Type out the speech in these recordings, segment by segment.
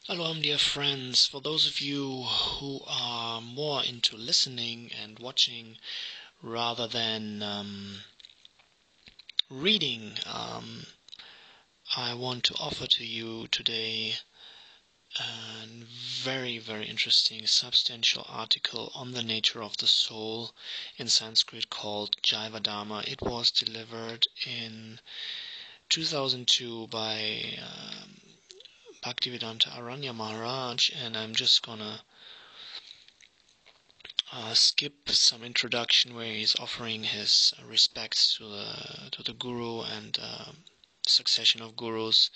Hello, dear friends. For those of you who are more into listening and watching rather than reading, I want to offer to you today a very, very interesting, substantial article on the nature of the soul in Sanskrit called jaiva-dharma. It was delivered in 2002 by Bhaktivedanta Aranya Maharaj, and I'm just gonna skip some introduction where he's offering his respects to the guru and succession of gurus,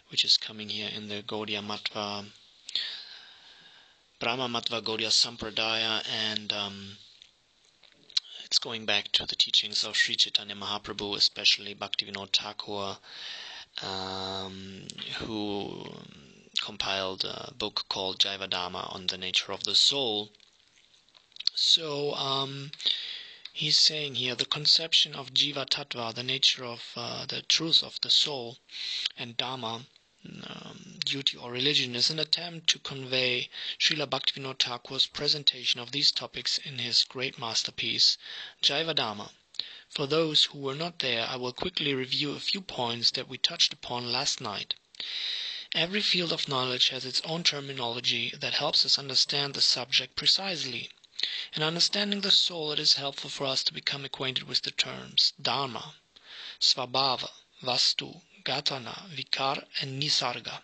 which is coming here in the Gaudiya Matva, Brahma Matva Gaudiya Sampradaya, and it's going back to the teachings of Sri Chaitanya Mahaprabhu, especially Bhaktivinoda Thakur, who compiled a book called Jaiva-dharma on the nature of the soul. So he's saying here the conception of jiva tattva, the nature of the truth of the soul, and dharma, duty or religion, is an attempt to convey Srila Bhaktivinoda Thakur's presentation of these topics in his great masterpiece, Jaiva-dharma. For those who were not there, I will quickly review a few points that we touched upon last night. Every field of knowledge has its own terminology that helps us understand the subject precisely. In understanding the soul, it is helpful for us to become acquainted with the terms dharma, svabhava, vastu, gatana, vikar, and nisarga.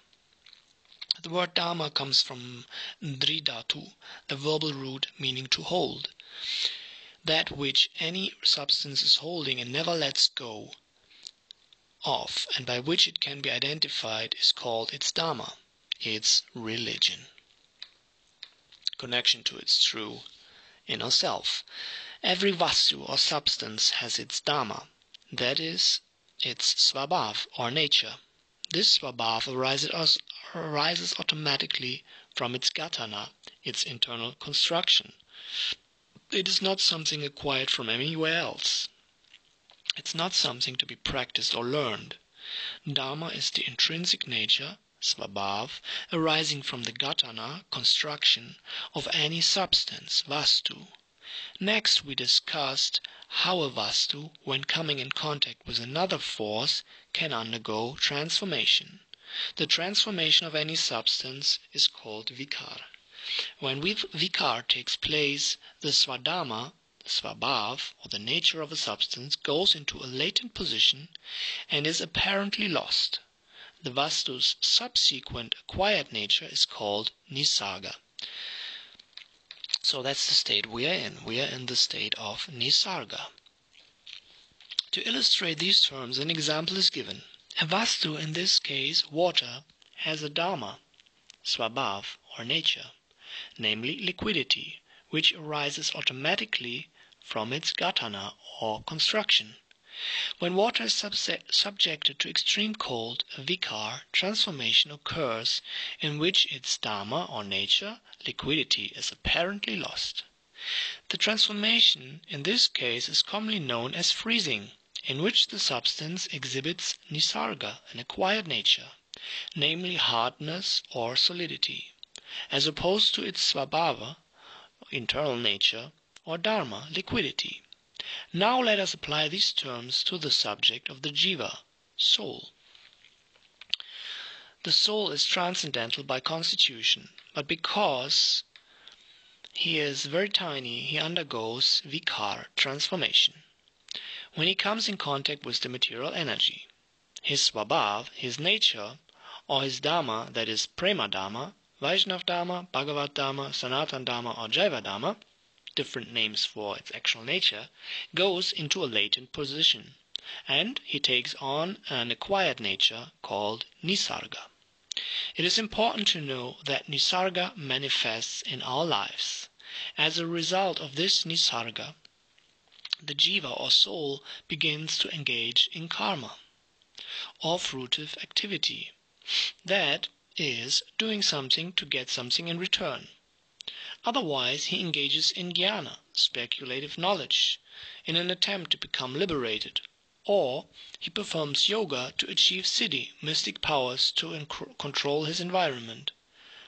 The word dharma comes from dridhatu, the verbal root meaning to hold. That which any substance is holding and never lets go of, and by which it can be identified, is called its dharma, its religion. Connection to its true inner self. Every vastu or substance has its dharma, that is, its svabhav or nature. This svabhav arises automatically from its gatana, its internal construction. It is not something acquired from anywhere else. It's not something to be practiced or learned. Dharma is the intrinsic nature, svabhav, arising from the gatana, construction, of any substance, vastu. Next we discussed how a vastu, when coming in contact with another force, can undergo transformation. The transformation of any substance is called vikar. When vikar takes place, the svadharma, the svabhav, or the nature of a substance, goes into a latent position and is apparently lost. The vastu's subsequent acquired nature is called nisarga. So that's the state we are in. We are in the state of nisarga. To illustrate these terms, an example is given. A vastu, in this case water, has a dharma, svabhav, or nature, namely liquidity, which arises automatically from its gatana or construction. When water is subjected to extreme cold, a vikar transformation occurs in which its dharma or nature, liquidity, is apparently lost. The transformation in this case is commonly known as freezing, in which the substance exhibits nisarga, an acquired nature, namely hardness or solidity, as opposed to its svabhava, internal nature, or dharma, liquidity. Now let us apply these terms to the subject of the jiva, soul. The soul is transcendental by constitution, but because he is very tiny, he undergoes vikar, transformation. When he comes in contact with the material energy, his svabhav, his nature, or his dharma, that is prema dharma, Vaishnav dharma, Bhagavad dharma, Sanatan dharma, or Jaiva dharma, different names for its actual nature, goes into a latent position, and he takes on an acquired nature called nisarga. It is important to know that nisarga manifests in our lives. As a result of this nisarga, the jiva or soul begins to engage in karma, or fruitive activity, that is, doing something to get something in return. Otherwise, he engages in jnana, speculative knowledge, in an attempt to become liberated, or he performs yoga to achieve siddhi, mystic powers to control his environment.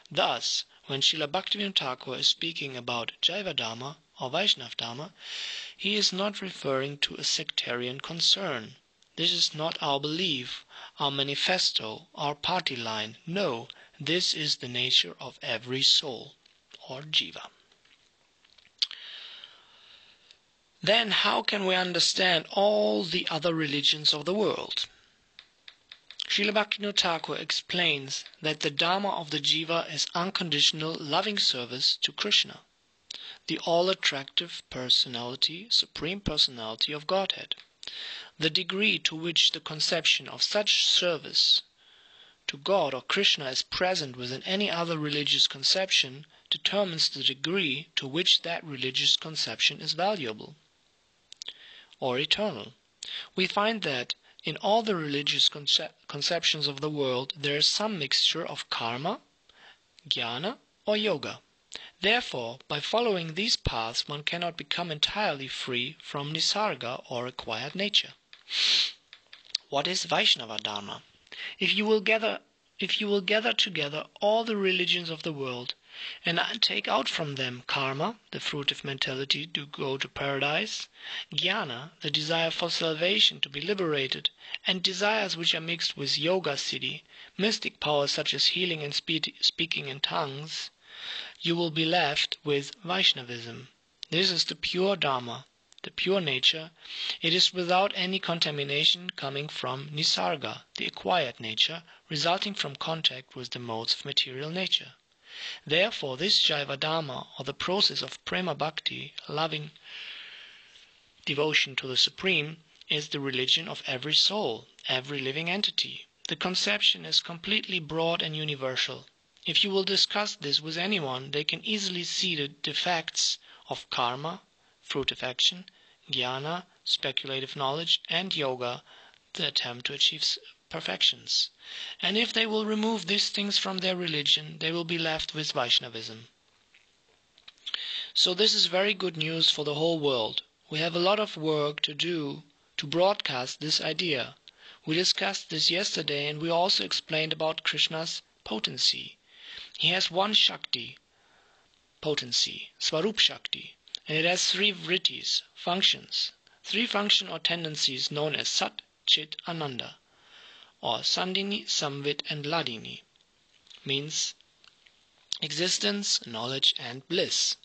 Thus, when Srila Bhaktivinoda Thakur is speaking about jaiva-dharma or Vaishnava-dharma, he is not referring to a sectarian concern. This is not our belief, our manifesto, our party line. No, this is the nature of every soul, or jiva. Then how can we understand all the other religions of the world? Srila Bhaktivinoda Thakur explains that the dharma of the jiva is unconditional loving service to Krishna, the all-attractive personality, supreme personality of Godhead. The degree to which the conception of such service to God or Krishna is present within any other religious conception determines the degree to which that religious conception is valuable or eternal. We find that in all the religious conceptions of the world there is some mixture of karma, jnana or yoga. Therefore, by following these paths one cannot become entirely free from nisarga or acquired nature. What is Vaishnava Dharma? If you will gather together all the religions of the world and take out from them karma, the fruitive mentality to go to paradise, jnana, the desire for salvation to be liberated, and desires which are mixed with yoga siddhi, mystic powers such as healing and speaking in tongues, you will be left with Vaishnavism. This is the pure Dharma, the pure nature. It is without any contamination coming from nisarga, the acquired nature, resulting from contact with the modes of material nature. Therefore, this jaiva-dharma, or the process of prema bhakti, loving devotion to the Supreme, is the religion of every soul, every living entity. The conception is completely broad and universal. If you will discuss this with anyone, they can easily see the defects of karma, fruitive action, jnana, speculative knowledge, and yoga, the attempt to achieve perfections. And if they will remove these things from their religion, they will be left with Vaishnavism. So this is very good news for the whole world. We have a lot of work to do to broadcast this idea. We discussed this yesterday, and we also explained about Krishna's potency. He has one Shakti, potency, Swarup Shakti, and it has three vrittis, functions. Three function or tendencies known as Sat, Chit, Ananda, or Sandini, Samvit, and Ladini, means existence, knowledge, and bliss.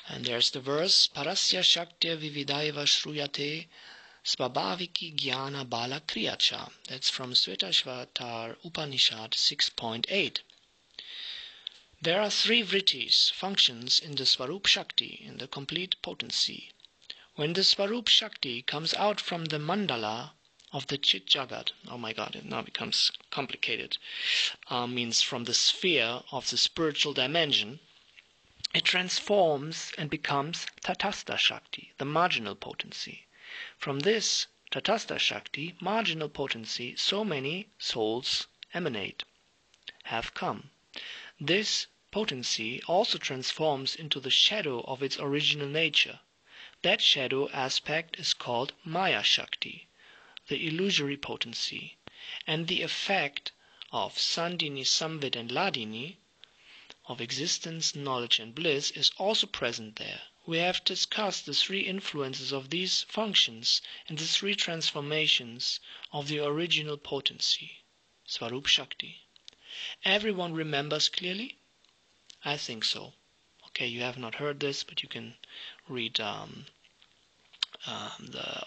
And there's the verse, Parasya Shaktya Vividaiva Shruyate Svabhaviki Jnana Bala Kriyacha. That's from Svetashvatar Upanishad 6.8. There are three vrittis, functions, in the Swarup Shakti, in the complete potency. When the Swarup Shakti comes out from the mandala of the Chit Jagat, oh my god, it now becomes complicated, means from the sphere of the spiritual dimension, it transforms and becomes Tatastha Shakti, the marginal potency. From this Tatastha Shakti, marginal potency, so many souls emanate, have come. This potency also transforms into the shadow of its original nature. That shadow aspect is called Maya Shakti, the illusory potency, and the effect of Sandini, Samvit, and Ladini, of existence, knowledge, and bliss, is also present there. We have discussed the three influences of these functions and the three transformations of the original potency, Swarup Shakti. Everyone remembers clearly? I think so. Okay, you have not heard this, but you can read the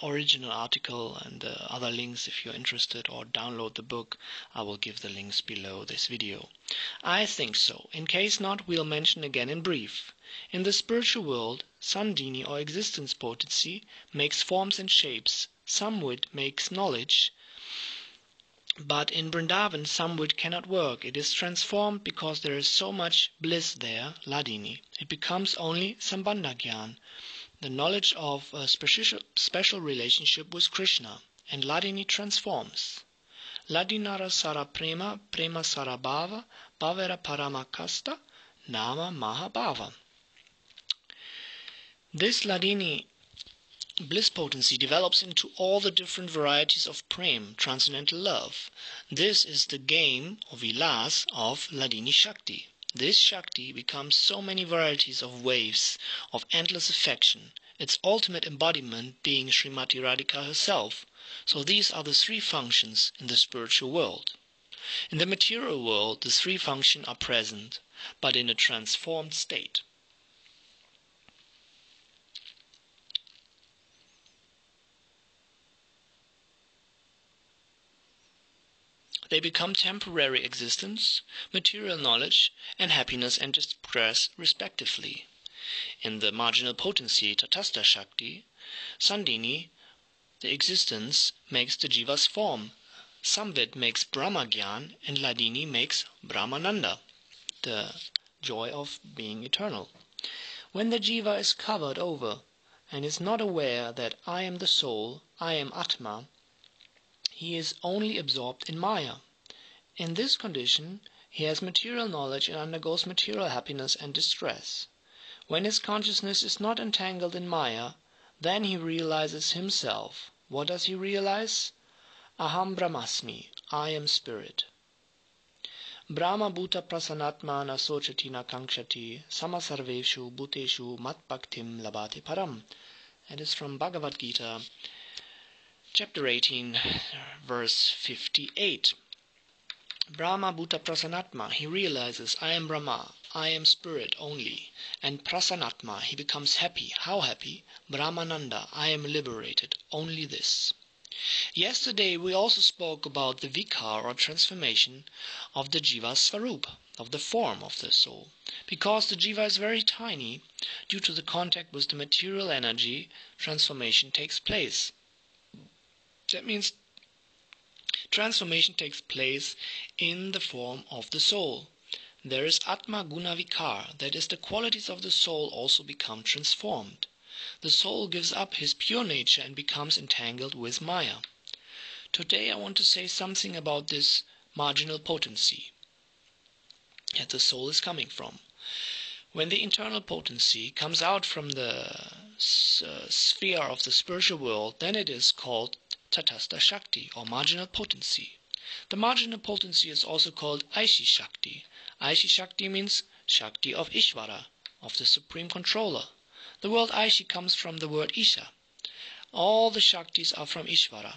original article and the other links if you're interested, or download the book. I will give the links below this video. I think so. In case not, we'll mention again in brief. In the spiritual world, Sandini or existence potency makes forms and shapes. Samvit makes knowledge. But in Vrindavan, Samvit cannot work. It is transformed because there is so much bliss there, Ladini. It becomes only Sambandha Gyan, the knowledge of a special relationship with Krishna, and Ladini transforms. Ladinara Sara Prema, Prema Sara Bhava, Bhavera Paramakasta, Nama Mahabhava. This Ladini bliss potency develops into all the different varieties of prem, transcendental love. This is the game or vilas of Hladini Shakti. This Shakti becomes so many varieties of waves of endless affection, its ultimate embodiment being Srimati Radhika herself. So these are the three functions in the spiritual world. In the material world, the three functions are present, but in a transformed state. They become temporary existence, material knowledge, and happiness and distress respectively. In the marginal potency, Tatastha Shakti, Sandhini, the existence makes the jiva's form. Samvid makes Brahmagyan, and Hladini makes Brahmananda, the joy of being eternal. When the jiva is covered over and is not aware that I am the soul, I am Atma, he is only absorbed in Maya. In this condition, he has material knowledge and undergoes material happiness and distress. When his consciousness is not entangled in Maya, then he realizes himself. What does he realize? Aham Brahmasmi, I am spirit. Brahma bhuta prasanatma na sochati na kankshati samasarveshu bhuteshu matbhaktim labate param. That is from Bhagavad Gita, chapter 18, verse 58. Brahma bhuta prasanatma, he realizes I am Brahma, I am spirit only. And prasanatma, he becomes happy. How happy? Brahmananda, I am liberated. Only this. Yesterday we also spoke about the vikar or transformation of the jiva svarup, of the form of the soul. Because the jiva is very tiny, due to the contact with the material energy, transformation takes place. That means transformation takes place in the form of the soul. There is Atma Guna Vikar, that is, the qualities of the soul also become transformed. The soul gives up his pure nature and becomes entangled with Maya. Today I want to say something about this marginal potency that the soul is coming from. When the internal potency comes out from the sphere of the spiritual world, then it is called Tatastha Shakti or marginal potency. The marginal potency is also called Aishi Shakti. Aishi Shakti means Shakti of Ishvara, of the Supreme Controller. The word Aishi comes from the word Isha. All the Shaktis are from Ishvara.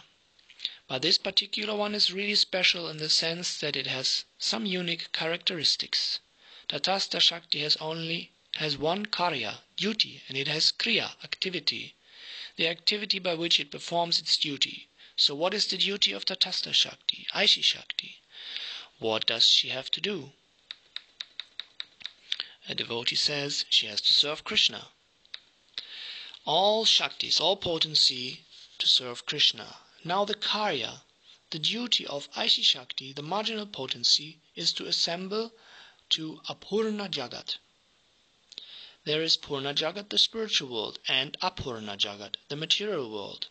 But this particular one is really special in the sense that it has some unique characteristics. Tatastha Shakti has one karya, duty, and it has kriya, activity, the activity by which it performs its duty. So what is the duty of Tatastha Shakti, Aishi Shakti? What does she have to do? A devotee says she has to serve Krishna. All Shaktis, all potency to serve Krishna. Now the karya, the duty of Aishi Shakti, the marginal potency, is to assemble to Apurna Jagat. There is Purna Jagat, the spiritual world, and Apurna Jagat, the material world.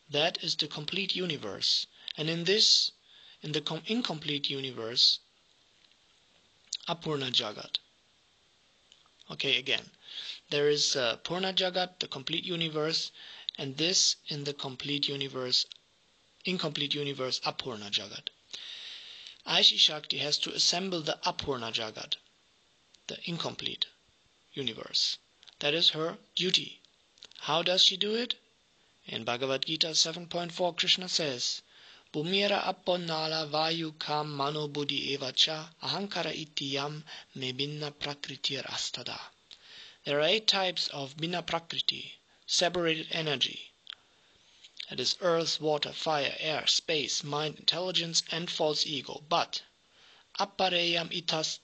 That is the complete universe. And in the incomplete universe, Apurna Jagat. Okay, again. There is Purna Jagat, the complete universe, and this in the incomplete universe, Apurna Jagat. Aishi Shakti has to assemble the Apurna Jagat, the incomplete universe. That is her duty. How does she do it? In Bhagavad Gita 7.4, Krishna says, Bhumira apponnala vayu kam mano buddhi evacha ahankara ittiyam me binna prakritir astada. There are 8 types of binna prakriti, separated energy. That is earth, water, fire, air, space, mind, intelligence, and false ego. But appareyam itas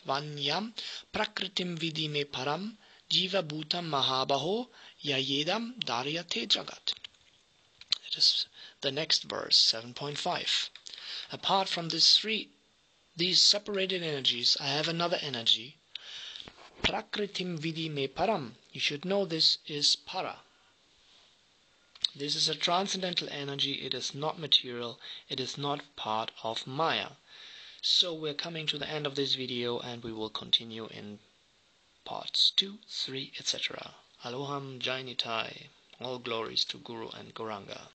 tvanyam prakritim vidi me param jiva bhutam mahabaho yayedam daryate jagat. That is the next verse, 7.5. Apart from these separated energies, I have another energy. Prakritim vidi me param. You should know this is para. This is a transcendental energy. It is not material. It is not part of Maya. So we're coming to the end of this video and we will continue in parts 2, 3, etc. Aloham Jai Nitai. All glories to Guru and Gauranga.